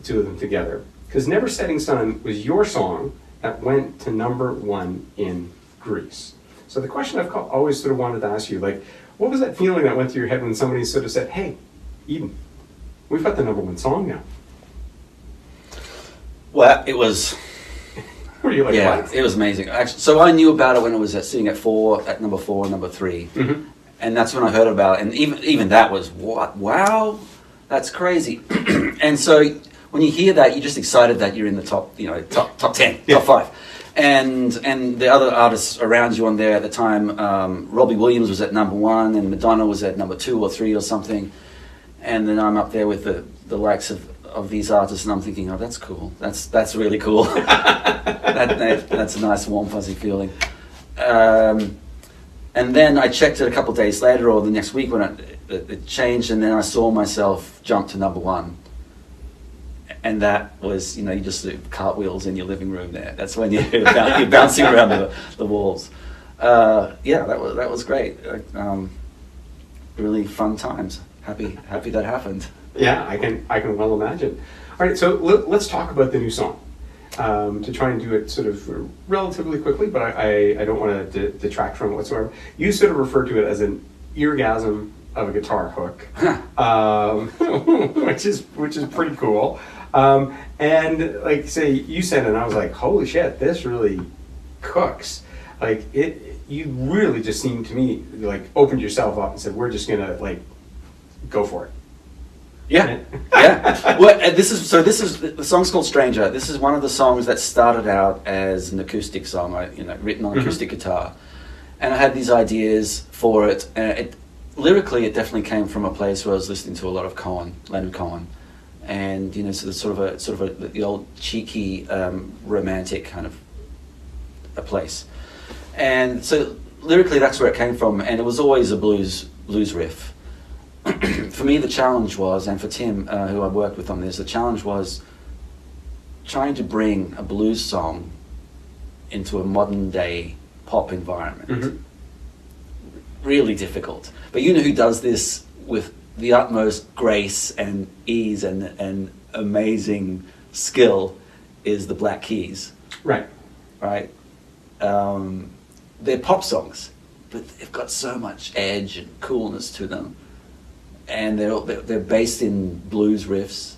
the two of them together, because Never Setting Sun was your song that went to #1 in Greece. So the question I've always sort of wanted to ask you, like, what was that feeling that went through your head when somebody sort of said, hey, Eden, we've got the #1 song now? Well, it was... Were you like, yeah, what? it was amazing. Actually, so I knew about it when it was sitting at number 4 and number 3. Mm-hmm. And that's when I heard about it. And even that was, what? Wow, that's crazy. And so when you hear that, you're just excited that you're in the top 10, Yeah. top 5. And the other artists around you on there at the time, Robbie Williams was at #1 and Madonna was at #2 or 3 or something. And then I'm up there with the likes of these artists, and I'm thinking, oh, that's cool. That's really cool. That's a nice, warm, fuzzy feeling. And then I checked it a couple of days later, or the next week when it changed, and then I saw myself jump to #1. And that was, you just do cartwheels in your living room there. That's when you're bouncing around the walls. Yeah, that was great. Really fun times. Happy that happened. Yeah, I can well imagine. All right, so let's talk about the new song. To try and do it sort of relatively quickly, but I don't want to detract from it whatsoever. You sort of refer to it as an eargasm of a guitar hook, which is pretty cool. And like say you said, and I was like, holy shit, this really cooks. Like you really just seemed to me like opened yourself up and said, we're just gonna like go for it. Yeah, yeah. Well, this is the song's called Stranger. This is one of the songs that started out as an acoustic song, written on acoustic guitar, and I had these ideas for it. Lyrically, it definitely came from a place where I was listening to a lot of Leonard Cohen, and so there's sort of the old cheeky romantic kind of a place, and so lyrically that's where it came from, and it was always a blues riff. For me, the challenge was, and for Tim, who I worked with on this, the challenge was trying to bring a blues song into a modern day pop environment. Mm-hmm. Really difficult. But you know who does this with the utmost grace and ease and amazing skill is the Black Keys. Right. Right? They're pop songs, but they've got so much edge and coolness to them. And they're based in blues riffs.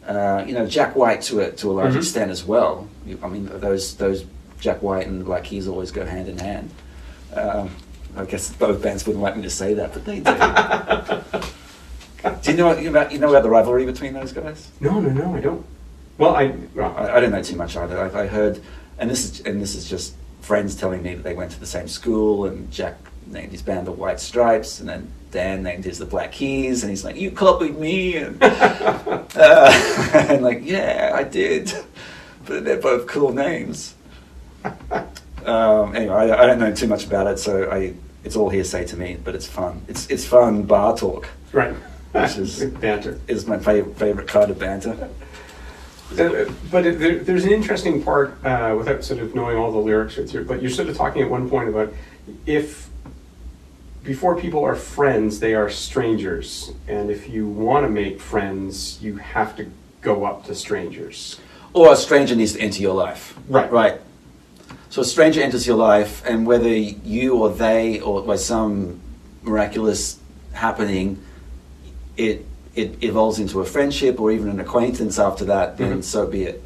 Jack White to a large mm-hmm. extent as well. I mean, those Jack White and the Black Keys always go hand in hand. I guess both bands wouldn't like me to say that, but they do. Do you know about the rivalry between those guys? No, I don't. Well, I don't know too much either. I heard, and this is just friends telling me that they went to the same school, and Jack named his band the White Stripes, and then Dan named his the Black Keys, and he's like, you copied me, and and like, yeah, I did, but they're both cool names. Anyway, I don't know too much about it, so it's all hearsay to me, but it's fun. It's fun bar talk, right? Which is banter. Is my favorite kind of banter. But there's an interesting part without sort of knowing all the lyrics with you, but you're sort of talking at one point about if before people are friends, they are strangers, and if you want to make friends, you have to go up to strangers. Or a stranger needs to enter your life. Right. So a stranger enters your life, and whether you or they, or by some miraculous happening, it evolves into a friendship or even an acquaintance after that, then mm-hmm. so be it.